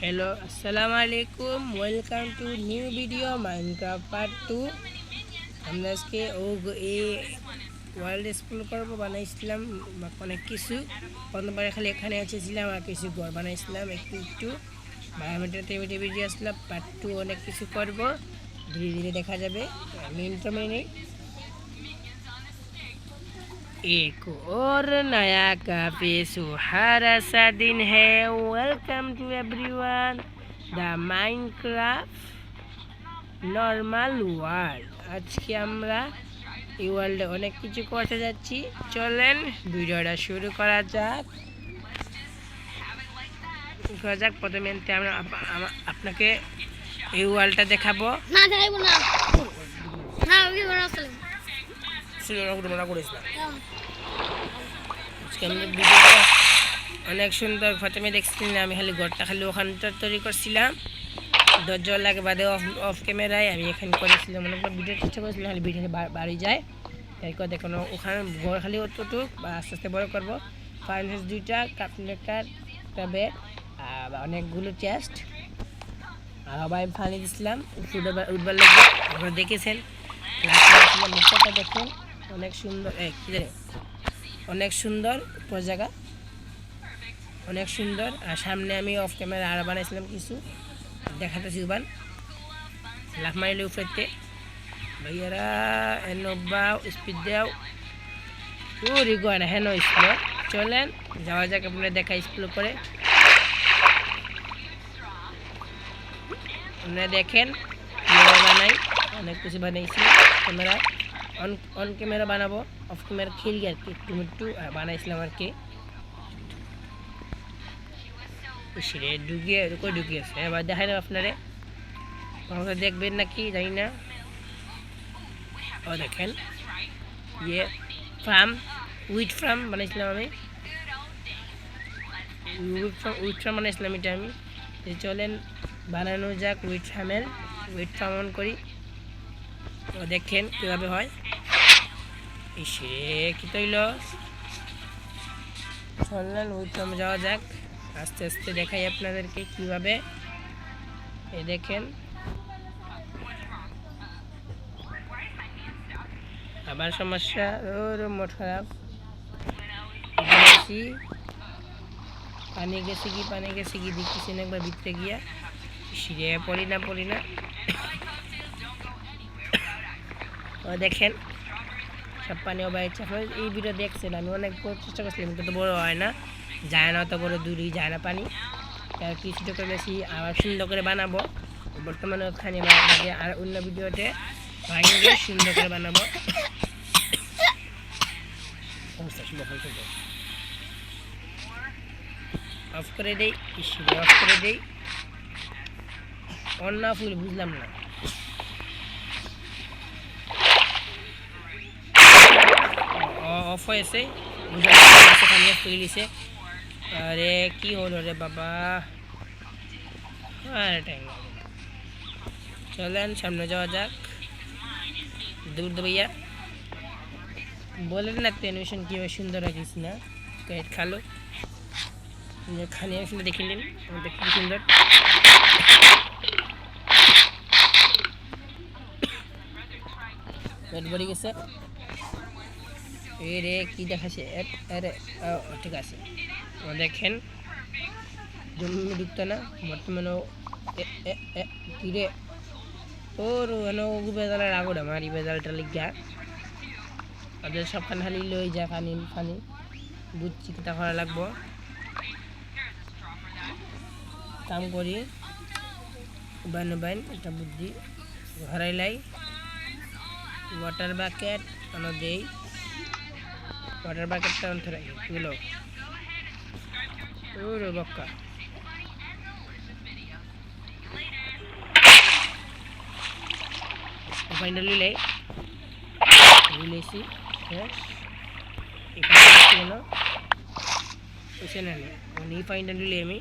Hello अस्सलाम वालेकुम welcome to new video Minecraft part 2 আমরা আজকে ওয়ার্ল্ড স্কুল করব বানাইছিলাম অনেক কিছু প্রথমবার খালি এখানে এসেছিলাম আর কিছু ঘর বানাইছিলাম একটু বায়োমেট্রিক ভিডিও আসলাম পার্ট 2 অনেক কিছু করব ধীরে ধীরে দেখা যাবে মিনিট মিনিট एक और नया काफी सुहारा सा दिन है। Welcome to everyone the Minecraft normal world. आज के আমরা এই ওয়ার্ল্ডে অনেক কিছু করতে যাচ্ছি, চলেন ভিডিওটা শুরু করা যাক। প্রথমে আমরা আপনাকে এই ওয়ার্ল্ডটা দেখাবো। না দেখাইবো না, না ওই বানাচ্ছিলাম মনে করেছিলাম ভিডিওটা অনেক সুন্দর। প্রথমে দেখছিলাম আমি খালি ঘরটা খালি ওখানটা তৈরি করছিলাম, দরজা লাগে বাদে অফ ক্যামেরায় আমি এখানে করেছিলাম। অনেক ভিডিও চেষ্টা করেছিলাম, খালি ভিডিও বাড়ি যায় তাই দেখুন ওখানে ঘর খালি অতটুক বা আস্তে আস্তে বড় করবো। ফার্নেস 2টা কার্পেন্টার একটা বেড অনেকগুলো চেস্ট আর আবার পানি দিছিলাম উঠবার লাগবে। আপনারা দেখেছেন মুখটা দেখুন অনেক সুন্দর, অনেক সুন্দর জায়গা, অনেক সুন্দর। আর সামনে আমি অফ ক্যামেরা আরো বানাইছিলাম কিছু দেখাতেছি। উবান লাফ মারিলে উপরেতে ভাইয়ারা এনবাও স্পিড দাও পুরি গোয়ানা হেন স্কুল। চলেন যাওয়া যাক, আপনারা দেখা স্কুল করে আপনারা দেখেন কীভাবে বানাই। অনেক কিছু বানাইছি, ক্যামেরা অন ক্যামেরা বানাবো, অফ ক্যামেরা খেলি আর কি একটু বানাইছিলাম আর কি। সেরে ঢুকিয়েছে এবার দেখাই না আপনারে, দেখবেন নাকি জানি না। ও দেখেন ফার্ম উইট ফার্ম বানাইছিলাম আমি, উইট ফার্ম বানাইছিলাম এটা আমি। চলেন বানানো যাক উইট ফার্ম অন করি। ও দেখেন কীভাবে হয়। ইসে কি তৈল চললেন উইট ফার্মে যাওয়া যাক, আস্তে আস্তে দেখাই আপনাদেরকে কীভাবে। এই দেখেন আবার সমস্যা, ওর মোট খারাপ পানি গেছে কি দেখতেছি না একবার ভিতরে গিয়া সিঁড়ে পড়ি না। ও দেখেন সব পানি বাইরে হয়। এই ভিডিও দেখছেন আমি অনেক চেষ্টা করছিলাম কিন্তু বড় হয় না, যায় না, অত বড় দূরেই যায় না পানি। কিছুটা করে বেশি আবার সুন্দর করে বানাবো। বর্তমানে ওখানে আর অন্য ভিডিওতে ভাঙিয়ে সুন্দর করে বানাবো। অফ করে দেই, অফ করে দেই। অন্য ফুল বুঝলাম না, অফ হয়েছে তুলিছে। আরে কি হলো রে বাবা, আর টাইম চলেন সামনে যাওয়া যাক। দূর ভাইয়া বলেন না তো অ্যানিমেশন কীভাবে সুন্দর রাখিস না, কেট খালো খানি সুন্দর দেখিলেন কি সুন্দর। পেট ভরে গেছে এ রে কি দেখাচ্ছে। আরে ঠিক আছে দেখেন জমি ঢুকতো না বর্তমানে কি রে ওর বেজালের আগোটা মারি বেজালটা লিখা ওদের সবখানে খালি লই যা ফানি বুঝছি কিতা করা লাগবো। কাম করি বাইন একটা বুদ্ধি ঘরাইলাই। ওয়াটার বাকেট আনো দেই, ওয়াটার বাকেটটা অন্থ রাখি গেল ওরে বক্কা। ফাইনালি লিলেছি এখানে ফাইনালি লিলে আমি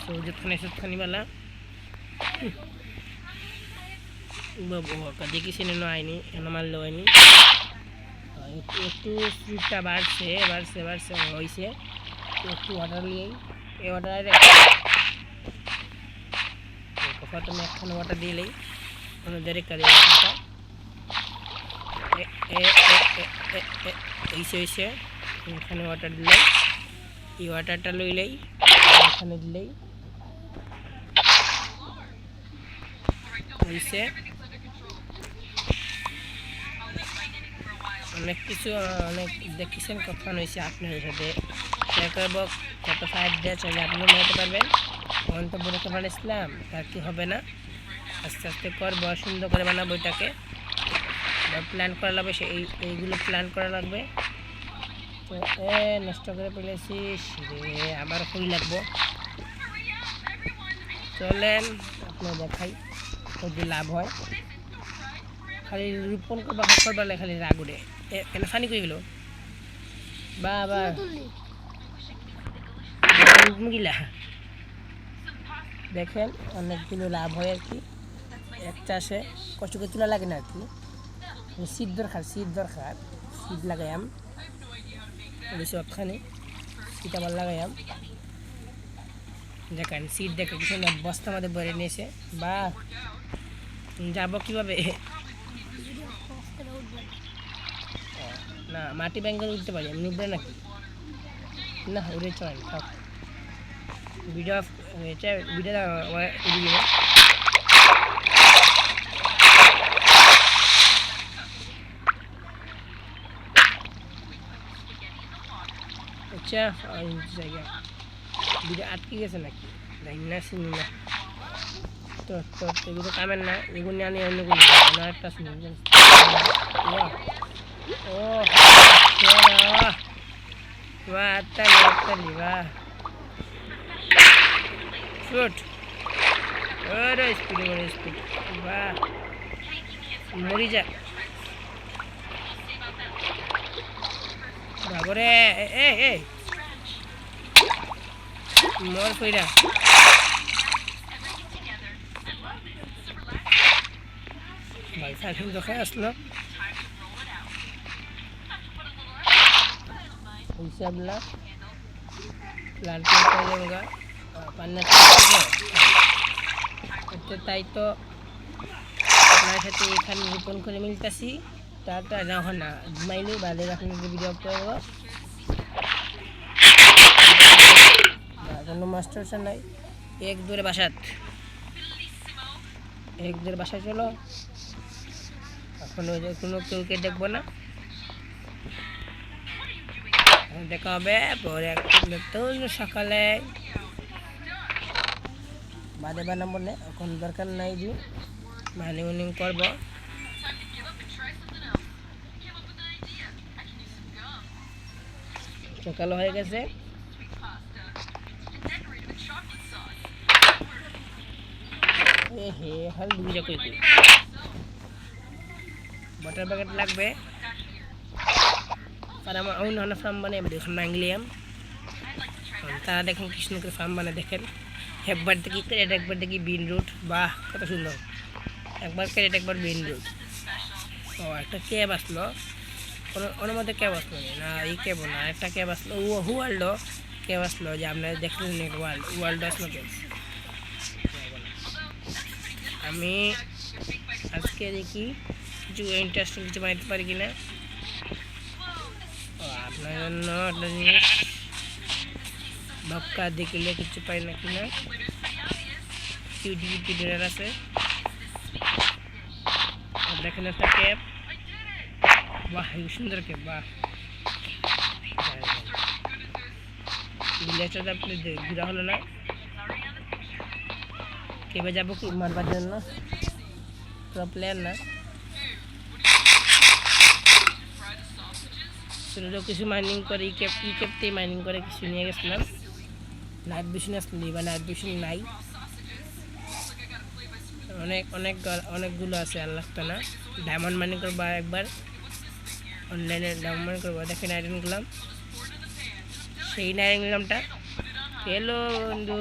সৌজতখানি বালা দেখিছি না আইনি এনে মারলে হয়নি। একটু স্পিডটা বাড়ছে হয়েছে, একটু ওয়াটার নিয়েই এই ওয়াটার প্রথমে একখানে ওয়াটার দিলেই ওনাদের কারি ওয়াটারটা এইসে এখানে ওয়াটার দিলেই এই ওয়াটারটা লইলেই এখানে দিলেই হইছে অনেক কিছু অনেক দেখেছেন কখন হয়েছে আপনাদের সাথে শেয়ার করবো কত ফাইভ ডে চলে আপনি মেলাতে পারবেন অন্তত বলতে পারছিলাম তার কি হবে না আস্তে আস্তে করবো সুন্দর করে বানাবো এটাকে প্ল্যান করা লাগবে এইগুলো প্ল্যান করা লাগবে তো নষ্ট করে ফেলেছিস রে আবার কই লাগবো চলেন আপনার দেখাই যদি লাভ হয় খালি রোপণ করবা করবালে খালি রাগ উঠে এনে ফানি কই গেল বাবা গিলা দেখেন অনেকগুলো লাভ হয় আর কি এক চাষে কষ্ট করে তোলা লাগে না আর কি শীত দরকার শীত লাগাইম সবখানে শীত আবার লাগাইম দেখেন শীত দেখে কিছু না বস্তা আমাদের ভরে নিয়েছে বা যাবো কীভাবে না মাটি ব্যাঙ্গল উঠতে পারি এমনি উঠবে নাকি না উড়ে চলেন থাক ভিডিও ভিডিও উড়িয়ে আচ্ছা জায়গা ভিডিও আটকে গেছে নাকি জানি না শুনি না তো তো এগুলো কামেন না এগুলো আনি অন্যগুলো না একটা শুনি ও বাহ তালি বাহ শুট ওরে স্পিড বাহ মরি যা বাবরে এ মর কইরা ভাই সাইকেল দেখে আসলো হিসাবলা প্ল্যান করে যাবো পান্না তাই তো আপনার সাথে এখানে রোপণ করে মিলতেছি তারটা না হয় না ঘুমাইলে বাদে আপনাদের ভিডিও করবো কোনো মাস্টার নাই এক দূরে বাসায় চলো এখন ওই যে কোনো কেউকে দেখবো না দেখা হবে পরে নতুন সকালে বাদে বানাবো না এখন দরকার নাই যে মার্নিং করবো সকাল হয়ে গেছে হে হাল দুইটা কই বাটার প্যাকেট লাগবে আর আমার অন্য ফার্ম বানাই দেখুন নাঙ্গলিয়াম তারা দেখেন কৃষ্ণ করে ফার্ম বানায় দেখেন একবার দেখি ক্যারেট একবার দেখি বিন রুট বাহ কত সুন্দর একবার ক্যারেট একবার বিন রুট ও একটা ক্যাব আসলো ওর মধ্যে ক্যাব আসলো না এই ক্যাব না একটা ক্যাব আসলো ওয়ার্ল্ড ক্যাব আসলো যে আপনারা দেখলেন ওয়ার্ল্ড আসলো ক্যাব আমি আজকে দেখি কিছু ইন্টারেস্টিং কিছু বানাতে পারি কিনা আপনার জন্য একটা জিনিস বক্কা দেখলে কিছু পাই না কিনা কিউটি ডিনার আছে দেখেন একটা ক্যাব বাহ সুন্দর ক্যাব বাহ ভিলেজটা আপনি ঘুরা হলো না কেবে যাবো কি মারবার জন্য পুরো প্ল্যান না ছোটো কিছু মাইনিং করে ই ক্যাপতেই মাইনিং করে কিছু নিয়ে গেছিলাম নাইট ভিশন আসলে বা নাইট ভিশন নাই অনেকগুলো আছে আর লাগতো না ডায়মন্ড মাইনিং করবো একবার অনলাইনে ডায়মন্ড করবো দেখেন আইরন করলাম সেই আইরন করলামটা হ্যালো বন্ধু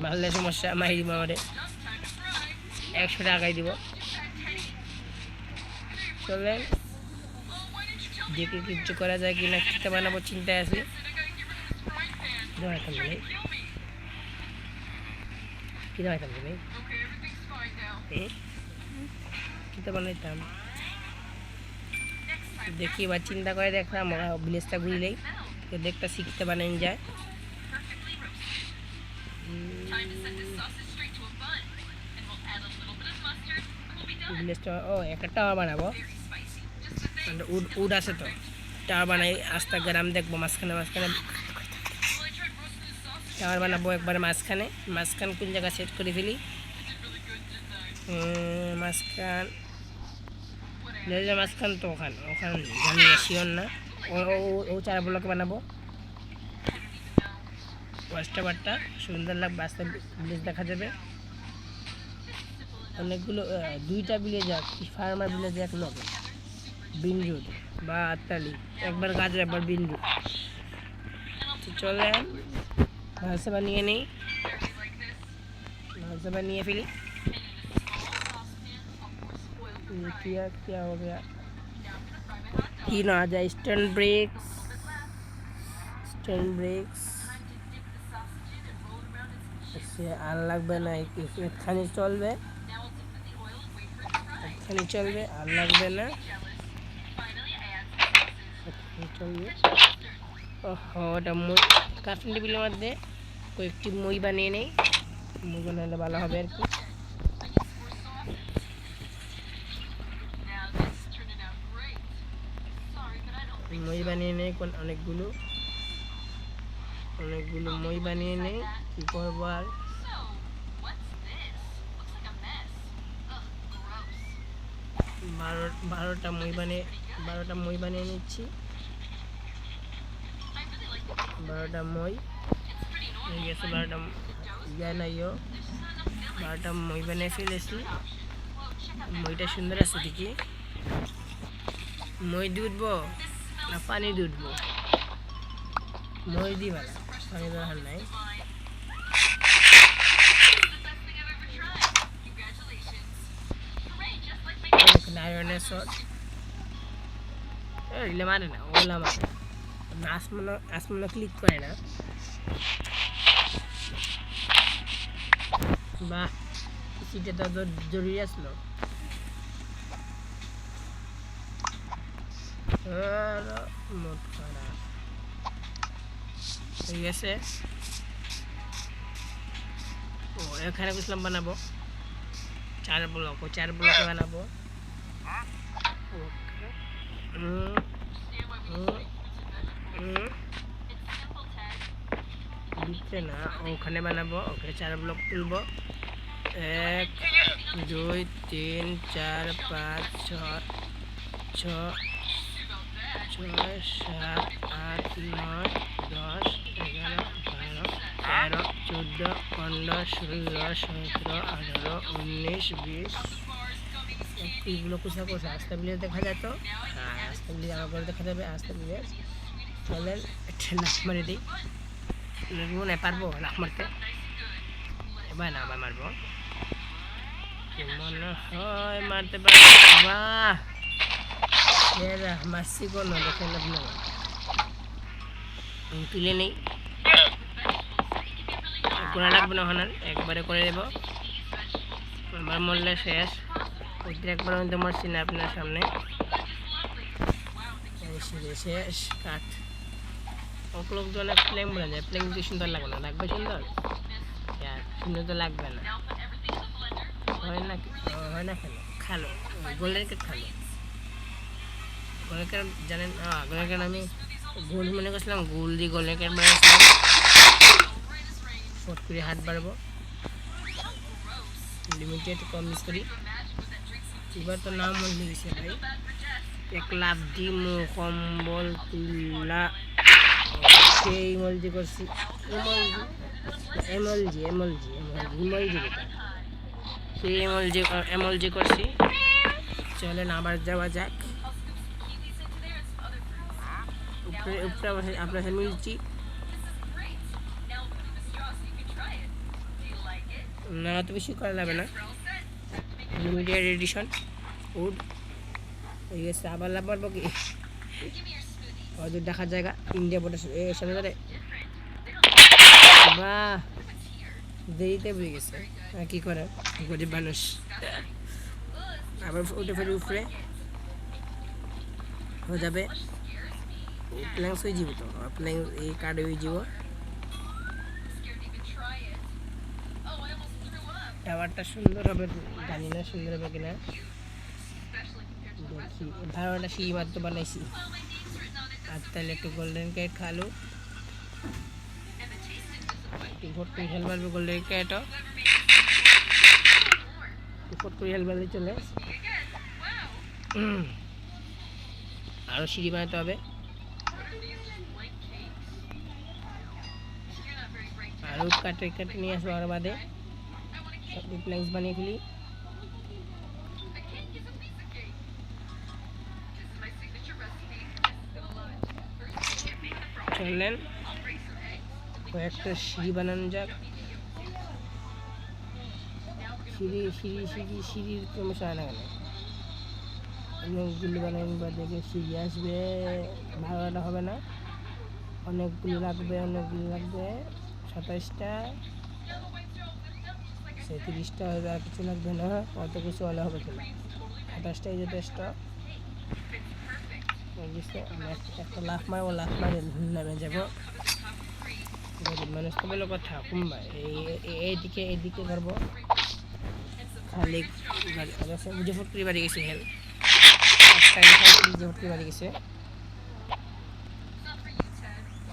মারলে সমস্যা মাই দিব আমাদের 100 টাকাই দিব চলেন দেখি কিছু করা যায় কিনা খেতে বানাবো চিন্তায় আছি দেওয়াইতাম তুমি কি দেওয়াইতাম তুমি কিতা বানাইতাম দেখি এবার চিন্তা করে দেখলাম ভিলেজটা ঘুরলেই দেখটা শিখতে বানাই যায় ভিলেজটা ও একটা টাওয়ার বানাবো উড উড আছে তো টাওয়ার বানাই আস্তা গ্রাম দেখবো মাঝখানে মাঝখানে টাওয়ার বানাবো একবারে মাঝখানে মাঝখান কোন জায়গা সেট করে ফেলি মাঝখান লেজার মাঝখান তো ওখানে ওখানে জানি না শিওর না ও ও 4 ব্লক বানাবো ওয়াচটা বারটা সুন্দর লাগবে আস্তে ভিলেজ দেখা যাবে অনেকগুলো 2টা ভিলেজ আছে ফার্মার ভিলেজ এক লগে বিনরুট বা আত্তালি একবার গাজর একবার বিনরুট তো চলেন ভালসে বানিয়ে নেই ভালসে বানিয়ে ফেলি क्या क्या हो गया तीन आ जाए स्टैंड ब्रेक्स ऐसे আর লাগবে না একখানি চলবে আর লাগবে না চলবে ওহো ওটা মই কার্টুন টেবিলের মধ্যে কয়েকটি মই বানিয়ে নেই মই বানালে ভালো হবে আর কি মই বানিয়ে নেই অনেকগুলো মই বানিয়ে নেই কি করবো আর 12টা মই বানিয়ে নিচ্ছি 12টা মই হয়ে গেছে 12টা জানাইও 12টা মই বানিয়ে ফেলেছি মইটা সুন্দর আছে দেখি মই দুধবো না পানি দুধবো মই দি ভালো পানি দরকার নাই আয়রনের শট এলে মারে না ওলা মারে আসমানো ক্লিক করে না বাহ সিটা তো জরুরি আসলো মোট খারাপ ঠিক আছে ও এখানে বুঝলাম বানাবো 4 ব্লক বানাবো দিচ্ছে না ওখানে বানাবো ওখানে 4 ব্লক তুলবো 1 2 3 4 5 6 7 8 9 10 11 12 13 14 15 16 17 18 19 20 এইগুলো কোথা কোথা আস্তে বিলে দেখা যায় তো হ্যাঁ আস্তে বিলে আমার দেখা যাবে আস্তে বিলে চলেন একটা লাফ মারে দিই মনে পারবো লাফ মারতে এবার না আবার মারবো মনে হয় মারতে পারবো বাহ এরা মাসি কোনো দেখে লাভ নেই তুলে নেই গোনা লাগবে না ওখানে একবারে করে দেবো আমার মরলে শেষ ওইটা একবার আমি তো মারছি না আপনার সামনে শেষ কাঠ লোকজন প্লেন বলে যায় প্লেন কি সুন্দর লাগে না লাগবে সুন্দর সুন্দর তো লাগবে না হয় না কেন খালো গোল্ডেন কেক খালো গোল্ডেন কেক জানেন গোল্ডেন কেক আমি গোল মনে করছিলাম গোল দিয়ে গোল্ডেন কেক বানিয়েছিলাম ফট করে হাত বাড়বো লিমিটেড কম মিস করি এবার তো নাম মনে গেছে ভাই 1 লাখ ডিমো কম্বল তুলা সেই ইমলজি করছি সেই এমএলজি করছি চলেন আবার যাওয়া যাক উপরে আপনার সাথে মিলছি না তো বেশি করা যাবে না লিমিটেড এডিশন উড হয়ে গেছে আবার লাভ পারবো কি হয়তো দেখার জায়গা ইন্ডিয়া বোর্ডের সামনে ধরে বাহ, দেরিতে বুঝে গেছে, আর কি করে, গরিব মানুষ। আবার উঠে ফেরে উপরে হয়ে যাবে, প্ল্যাঙ্কস হয়ে যাব, তো প্ল্যাঙ্ক এই কার্ডে হয়ে যাব। টাওয়ারটা সুন্দর হবে, জানি না সুন্দর হবে কিনা, দেখি। ভালো একটা সিঁড়ি মাত্র বানাইছি, আর তাহলে একটু গোল্ডেন ক্যাট খালো, ফট করে হেল মারবে গোল্ডেন ক্যাটও, ফট করে হেল মারলে চলে। আরও সিঁড়ি বানাতে হবে, আরও কাটে কাটে নিয়ে আসবো, আর বাদে সব প্ল্যাঙ্কস বানিয়ে ফেলি। চললেন কয়েকটা সিঁড়ি বানানো যাক। সিঁড়ির সমস্যা হয় না কেন, অনেকগুলো বানানো বা দেখে সিঁড়ি আসবে, ভাড়াটা হবে না, অনেকগুলো লাগবে 27টা 37টা হবে, আর কিছু লাগবে না, অত কিছু হলে হবে কিনা, 28টাই যথেষ্ট। একটা লাফ মারবো, লাফ মারে নামে যাবো। গরিব মানুষ তো বলে কথা, কুম্বা এইদিকে করবো, খালি মুজফরপুরি বাড়ি গেছে, হেল মুজফরপুরি বাড়ি গেছে।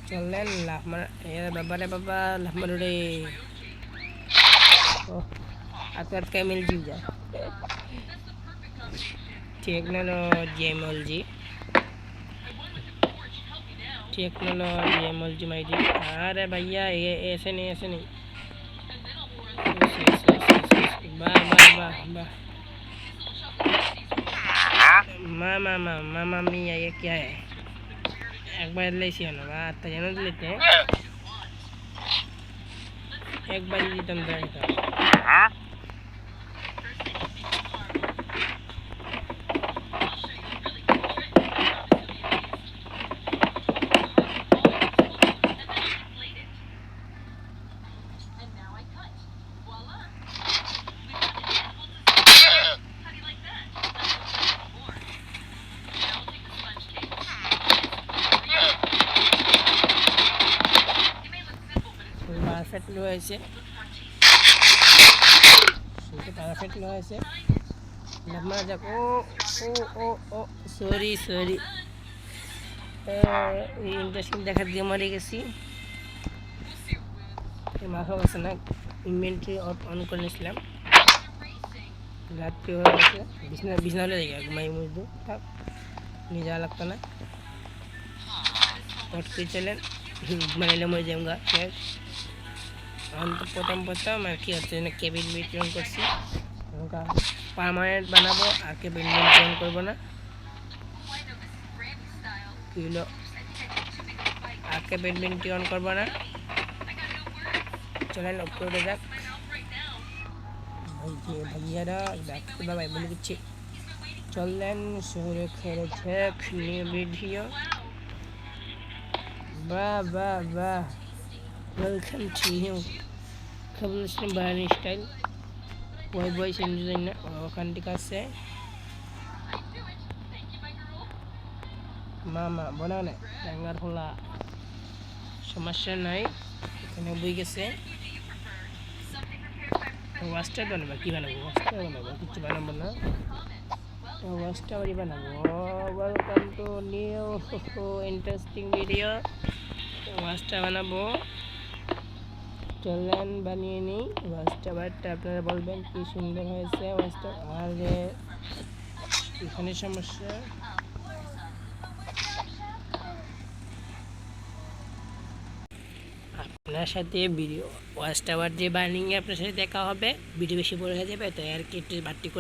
চললেন লাফ মার, বাবা রে বাবা, লাফ মারো রে, আতকে মিল जीव जा। टेक्नोलॉजी एमएलजी माई जी। अरे भैया ये ऐसे नहीं वाह वाह वाह वाह, मामा मिया ये क्या है, एक बार ले सी ना बात तो जान लेते हैं, एक बार ही तुम देखो। পারফেক্ট হয়েছে, পারফেক্ট হয়েছে, মারা যাক। ও ও ও ও সরি ইন্টারেস্টিং দেখা দিয়ে মরে গেছি, মাথা গেছে না, ইনভেন্টরি অন করে নিয়েছিলাম, রাত্রি হয়ে গেছে, বিছনা হলে দেখি ঘুমাই মুজদু থাক, নিয়ে যাওয়া লাগতো না, পট করে চলেন, ঘুমাইলে মরে যাऊंगा শেষ। প্রথম আর কি হচ্ছে না, কেবিন মেনটেন করছি, পার্মানেন্ট বানাবো, আর কেবিন মেনটেন করবো না, কি হলো, আর কেবিন মেনটেন করবো না। চলেন উপরে যাক, ভাইয়ারা দেখতে ভাই বলে দিচ্ছি। চললেন শহরে খেলেছে নিউ ভিডিও, বাহ বাহ বাহ, welcome to new Revolution Bahani style. Boy sendiri na okan dikasih. Mama bona na jangar hula সমস্যা নাই, এখানে বই গেছে। ওয়াশটা বানাবো, কি বানাবো, ওয়াশটা বানাবো, কিছু বানাবো না, ওয়াশটা বাড়ি বানাবো। Welcome to new interesting video, ওয়াশটা বানাবো। চলেন বানিয়ে নিই ওয়াশটা, বাটটা আপনারা বলবেন কি সুন্দর হয়েছে ওয়াশটা। আর এখানে সমস্যা, আপনার সাথে ভিডিও ওয়াচ টাওয়ার যে বার্নিং আপনার সাথে দেখা হবে, ভিডিও বেশি বড় হয়ে যাবে, তাই আর কি একটু বাড়তি করে